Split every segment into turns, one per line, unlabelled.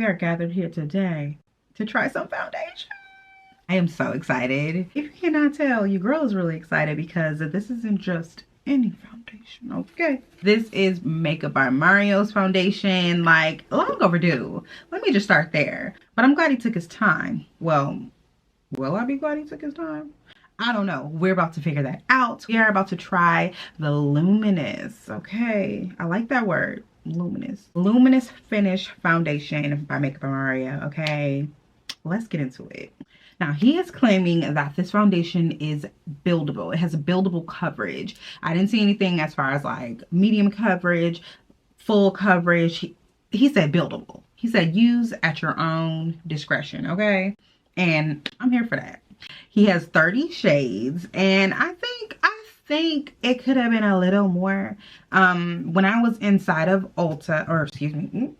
are gathered here today to try some foundation. I am so excited. If you cannot tell, your girl is really excited because this isn't just any foundation, okay? This is Makeup by Mario's foundation, like long overdue. Let me just start there. But I'm glad he took his time. Well, will I be glad he took his time? I don't know. We're about to figure that out. We are about to try the Luminous, okay? I like that word, Luminous. Luminous Finish Foundation by Makeup by Mario, okay? Let's get into it. Now, he is claiming that this foundation is buildable. It has a buildable coverage. I didn't see anything as far as like medium coverage, full coverage. He said buildable. He said use at your own discretion, okay? And I'm here for that. He has 30 shades, and I think it could have been a little more. When I was inside of Ulta, or excuse me,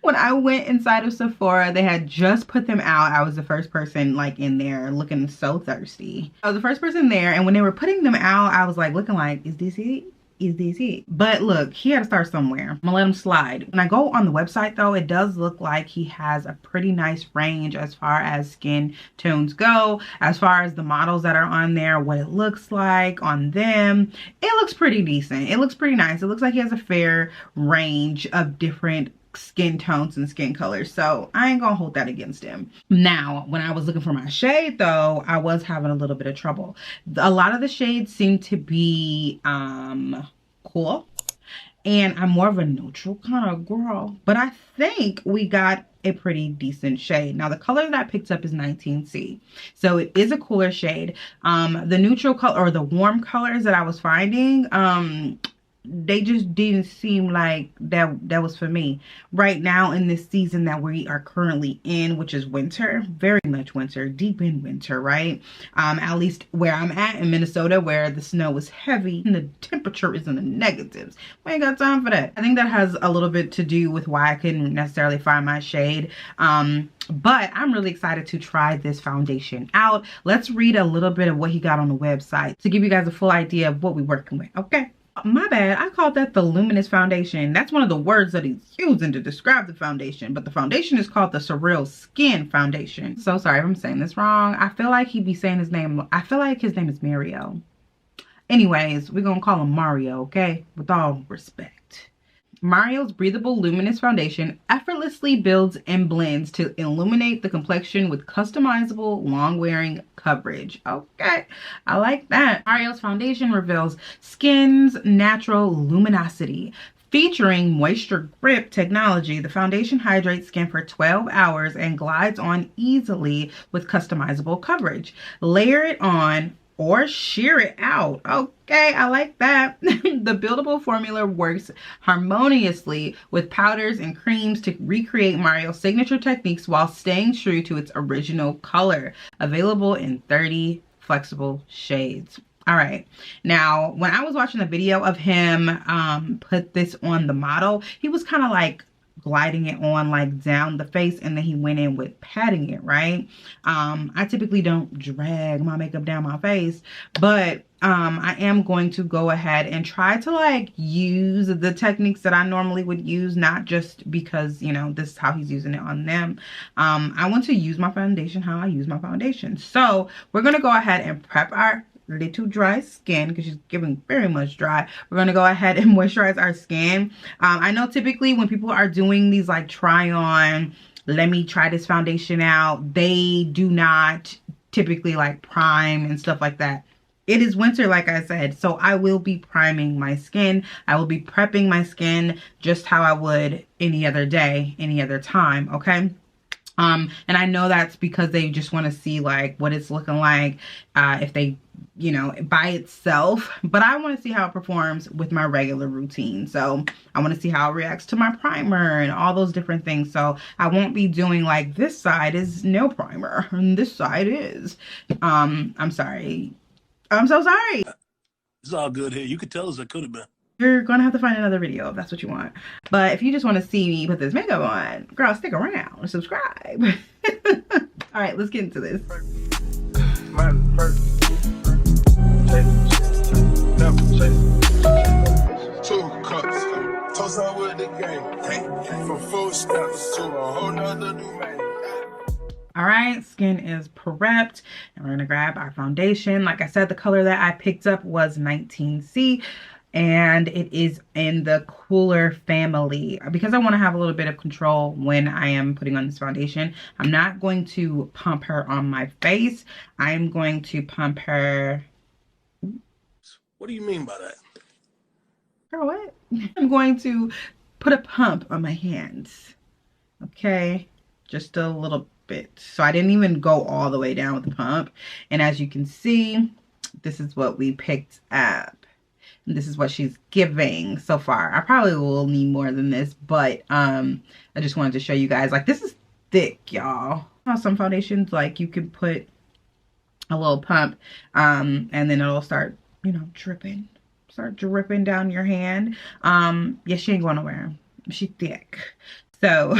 when I went inside of Sephora, they had just put them out. I was the first person like in there looking so thirsty. I was the first person there, and when they were putting them out, I was like looking like, is this it? Is this it? But look, he had to start somewhere. I'm gonna let him slide. When I go on the website though, it does look like he has a pretty nice range as far as skin tones go, as far as the models that are on there, what it looks like on them. It looks pretty decent. It looks pretty nice. It looks like he has a fair range of different skin tones and skin colors, so I ain't gonna hold that against him. Now, when I was looking for my shade though, I was having a little bit of trouble. A lot of the shades seem to be cool, and I'm more of a neutral kind of girl, but I think we got a pretty decent shade. Now, the color that I picked up is 19C, so it is a cooler shade. The neutral color, or the warm colors that I was finding, they just didn't seem like that was for me right now in this season that we are currently in, which is winter, very much winter, deep in winter, right? At least where I'm at in Minnesota, where the snow is heavy and the temperature is in the negatives. We ain't got time for that. I think that has a little bit to do with why I couldn't necessarily find my shade. But I'm really excited to try this foundation out. Let's read a little bit of what he got on the website to give you guys a full idea of what we're working with, okay? My bad, I called that the Luminous Foundation. That's one of the words that he's using to describe the foundation, but the foundation is called the SURREALSKIN Foundation. So sorry if I'm saying this wrong. I feel like he'd be saying his name. I feel like his name is Mario. Anyways, we're gonna call him Mario, okay? With all respect. Mario's breathable luminous foundation effortlessly builds and blends to illuminate the complexion with customizable long-wearing coverage. Okay, I like that. Mario's foundation reveals skin's natural luminosity. Featuring moisture grip technology, the foundation hydrates skin for 12 hours and glides on easily with customizable coverage. Layer it on or shear it out. Okay, I like that. The buildable formula works harmoniously with powders and creams to recreate Mario's signature techniques while staying true to its original color. Available in 30 flexible shades. All right, now when I was watching the video of him put this on the model, he was kind of like gliding it on like down the face, and then he went in with patting it, right? I typically don't drag my makeup down my face, but I am going to go ahead and try to like use the techniques that I normally would use, not just because, you know, this is how he's using it on them. I want to use my foundation how I use my foundation. So we're going to go ahead and prep our little dry skin because she's giving very much dry. We're going to go ahead and moisturize our skin. I know typically when people are doing these like try on, let me try this foundation out, they do not typically like prime and stuff like that. It is winter, like I said, so I will be priming my skin. I will be prepping my skin just how I would any other day, any other time, okay? And I know that's because they just want to see like what it's looking like if they, you know, by itself, but I want to see how it performs with my regular routine. So I want to see how it reacts to my primer and all those different things. So I won't be doing like this side is no primer and this side is. I'm sorry. I'm so sorry.
It's all good here. You could tell us I could have been.
You're gonna have to find another video if that's what you want. But if you just want to see me put this makeup on, girl, stick around and subscribe. All right, let's get into this.
Too cold. cups. Toast out with the game. From full steps to a whole nother new man.
All right, skin is prepped, and we're gonna grab our foundation. Like I said, the color that I picked up was 19C, and it is in the cooler family because I want to have a little bit of control when I am putting on this foundation. I'm not going to pump her on my face. I'm going to pump her.
What do you mean by that?
Girl, what? I'm going to put a pump on my hands. Okay, just a little bit. So I didn't even go all the way down with the pump. And as you can see, this is what we picked up. And this is what she's giving so far. I probably will need more than this, but I just wanted to show you guys. Like, this is thick, y'all. Some foundations, like, you can put a little pump and then it'll start, you know, dripping. Start dripping down your hand. Yeah, she ain't going nowhere. She's thick. So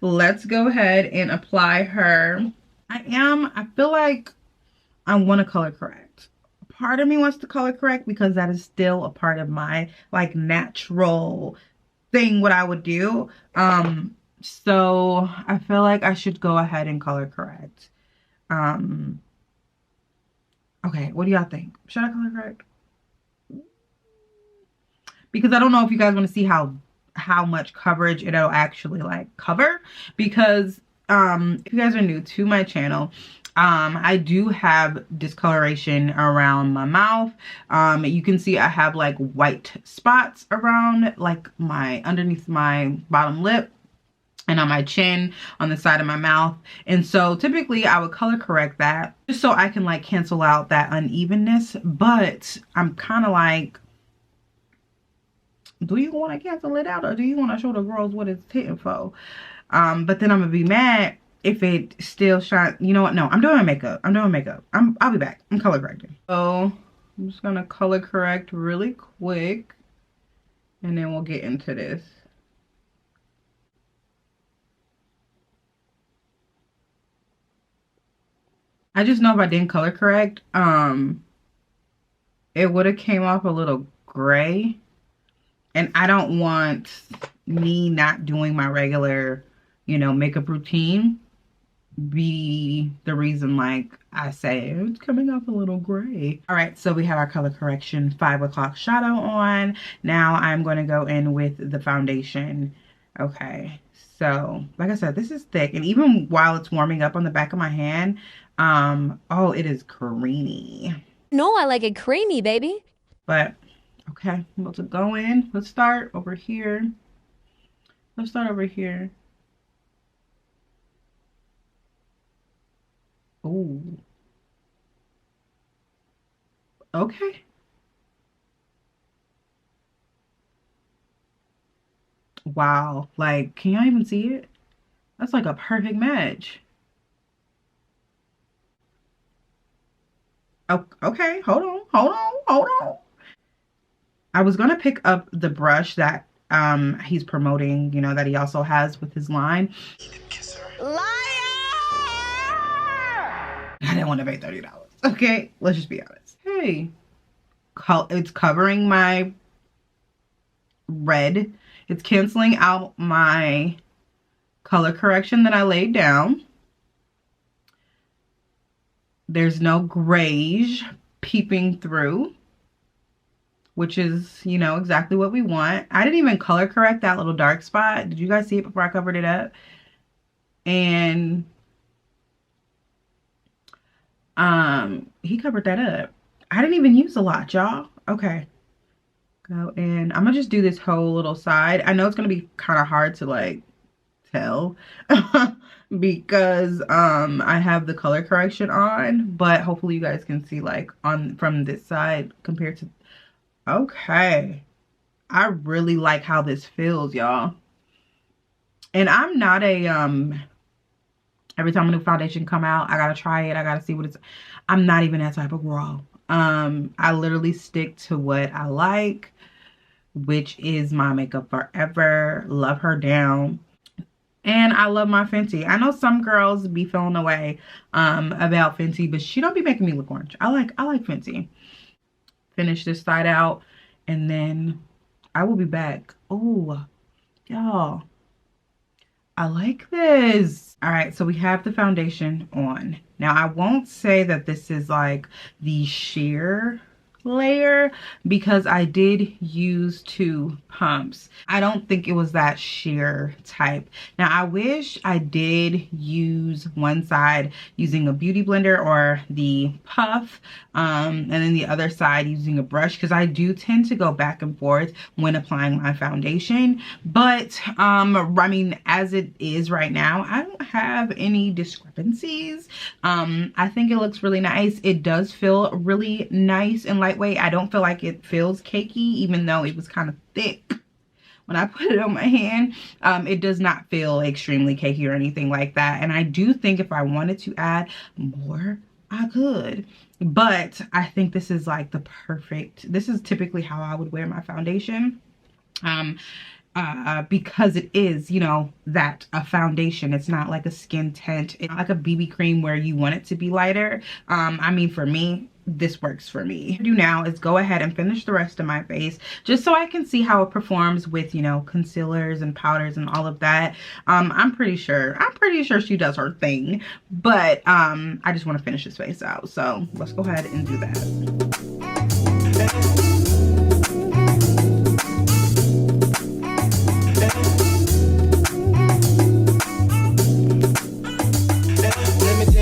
let's go ahead and apply her. I feel like I want to color correct. Part of me wants to color correct because that is still a part of my like natural thing, what I would do. So I feel like I should go ahead and color correct. Okay, what do y'all think? Should I color correct? Because I don't know if you guys want to see how much coverage it'll actually like cover, because if you guys are new to my channel, I do have discoloration around my mouth. You can see I have like white spots around like underneath my bottom lip and on my chin, on the side of my mouth. And so typically I would color correct that just so I can like cancel out that unevenness. But I'm kind of like, do you want to cancel it out, or do you want to show the girls what it's hitting for? But then I'm gonna be mad if it still shines. You know what? No, I'm doing makeup. I'll be back. I'm color correcting. So I'm just gonna color correct really quick, and then we'll get into this. I just know if I didn't color correct, it would have came off a little gray. And I don't want me not doing my regular, you know, makeup routine be the reason like I say it's coming off a little gray. All right, so we have our color correction 5 o'clock shadow on. Now I'm going to go in with the foundation. Okay, so like I said, this is thick, and even while it's warming up on the back of my hand, oh, it is creamy.
No, I like it creamy, baby.
But okay, I'm about to go in. Let's start over here. Let's start over here. Oh. Okay. Wow. Like, can y'all even see it? That's like a perfect match. Oh, okay. Hold on. I was gonna pick up the brush that he's promoting, you know, that he also has with his line.
Liar!
I didn't want to pay $30. Okay, let's just be honest. Hey, it's covering my red. It's canceling out my color correction that I laid down. There's no grayish peeping through, which is, you know, exactly what we want. I didn't even color correct that little dark spot. Did you guys see it before I covered it up? And he covered that up. I didn't even use a lot, y'all. Okay. Go in. I'm gonna just do this whole little side. I know it's gonna be kind of hard to like tell because I have the color correction on, but hopefully you guys can see like from this side compared to. Okay, I really like how this feels, y'all. And I'm not a every time a new foundation come out, I gotta try it, I gotta see what it's. I'm not even that type of girl. I literally stick to what I like, which is my Makeup Forever. Love her down. And I love my Fenty. I know some girls be feeling away about Fenty, but she don't be making me look orange. I like Fenty. Finish this side out, and then I will be back. Oh, y'all, I like this. All right, so we have the foundation on. Now, I won't say that this is like the sheer layer because I did use 2 pumps. I don't think it was that sheer type. Now, I wish I did use one side using a beauty blender or the puff, and then the other side using a brush, because I do tend to go back and forth when applying my foundation. But I mean, as it is right now, I don't have any discrepancies. I think it looks really nice. It does feel really nice and lightweight. I don't feel like it feels cakey, even though it was kind of thick when I put it on my hand. It does not feel extremely cakey or anything like that. And I do think if I wanted to add more, I could. But I think this is like the perfect, this is typically how I would wear my foundation. Because it is, you know, that a foundation. It's not like a skin tint. It's not like a BB cream where you want it to be lighter. I mean, for me, this works for me. What I do now is go ahead and finish the rest of my face just so I can see how it performs with, you know, concealers and powders and all of that. I'm pretty sure she does her thing, but I just want to finish this face out. So let's go ahead and do that.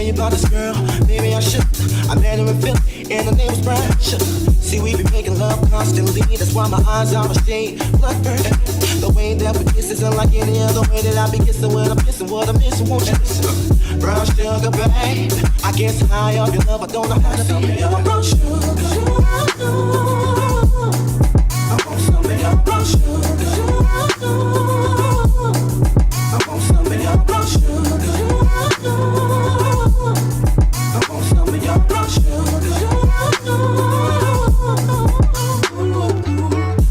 About this girl, maybe I should. I met her in Philly, and her name was Brian. See, we be making love constantly. That's why my eyes are a shade bloodburn. The way that we kiss isn't like any other way that I be kissing when I'm kissing what I'm missing. Won't you listen? Brown sugar, babe. I guess high up your love, I don't know how to be your brown sugar. I want some of your brown sugar. I want some of your brown sugar.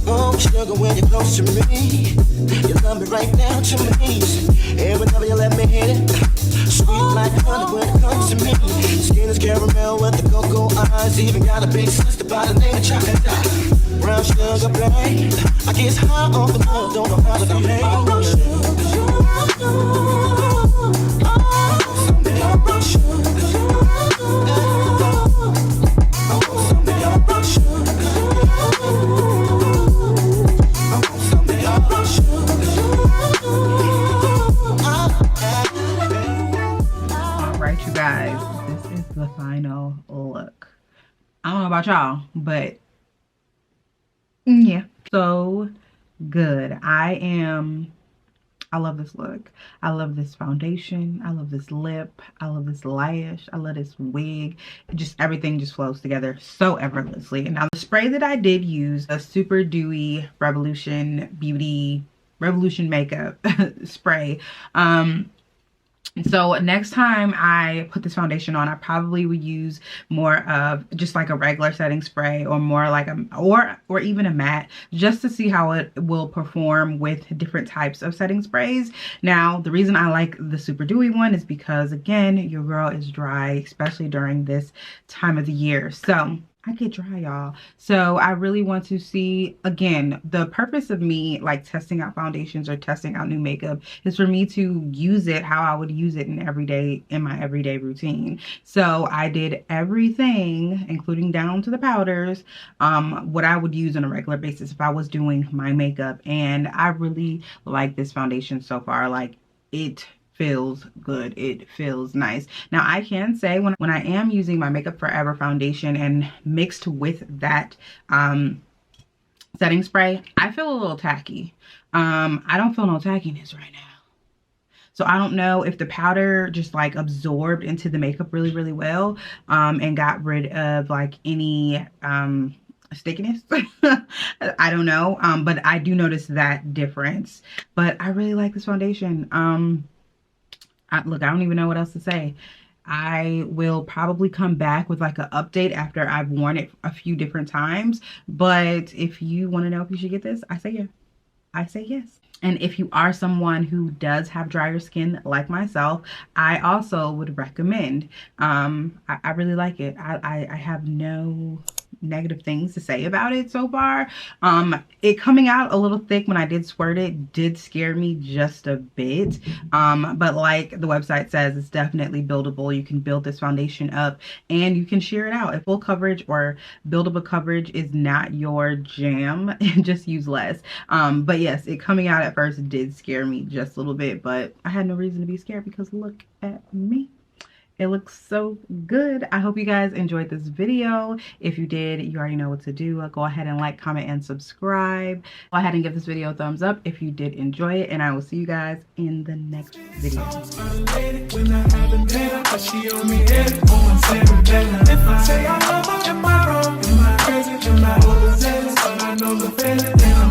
Oh, sugar, when you're close to me, you love me right down to me. Every time you let me hit it, sweet like honey when it comes to me. Skin is caramel with the cocoa eyes. Even got a big sister by the name of Chocolate. Brown sugar, babe. I guess high off the love, don't know how to behave. Brown sugar, brown sugar.
Alright, you guys, this is the final look. I don't know about y'all, but yeah, so good. I love this look. I love this foundation. I love this lip. I love this lash. I love this wig. Just everything just flows together so effortlessly. And now the spray that I did use, a Super Dewy Revolution Beauty Revolution Makeup spray. So next time I put this foundation on, I probably would use more of just like a regular setting spray, or more like or even a matte, just to see how it will perform with different types of setting sprays. Now, the reason I like the Super Dewy one is because, again, your girl is dry, especially during this time of the year. So I get dry, y'all. So I really want to see, again, the purpose of me like testing out foundations or testing out new makeup is for me to use it how I would use it in my everyday routine. So I did everything, including down to the powders, what I would use on a regular basis if I was doing my makeup. And I really like this foundation so far. Like, it feels good. It feels nice. Now, I can say when I am using my Makeup Forever foundation and mixed with that setting spray, I feel a little tacky. I don't feel no tackiness right now. So I don't know if the powder just like absorbed into the makeup really, really well, and got rid of like any stickiness. I don't know. But I do notice that difference. But I really like this foundation. Look, I don't even know what else to say. I will probably come back with like an update after I've worn it a few different times. But if you want to know if you should get this, I say yeah. I say yes. And if you are someone who does have drier skin like myself, I also would recommend. I really like it. I have no negative things to say about it so far. It coming out a little thick when I did squirt it did scare me just a bit. But like the website says, it's definitely buildable. You can build this foundation up and you can sheer it out. If full coverage or buildable coverage is not your jam, just use less. But yes, it coming out at first did scare me just a little bit, but I had no reason to be scared because look at me. It looks so good. I hope you guys enjoyed this video. If you did, you already know what to do. Go ahead and like, comment, and subscribe. Go ahead and give this video a thumbs up if you did enjoy it, and I will see you guys in the next video.
When I haven't met her, she on me head on 7 If I say I love her, am I wrong? Am I crazy? Am I overzealous? But I know the feeling.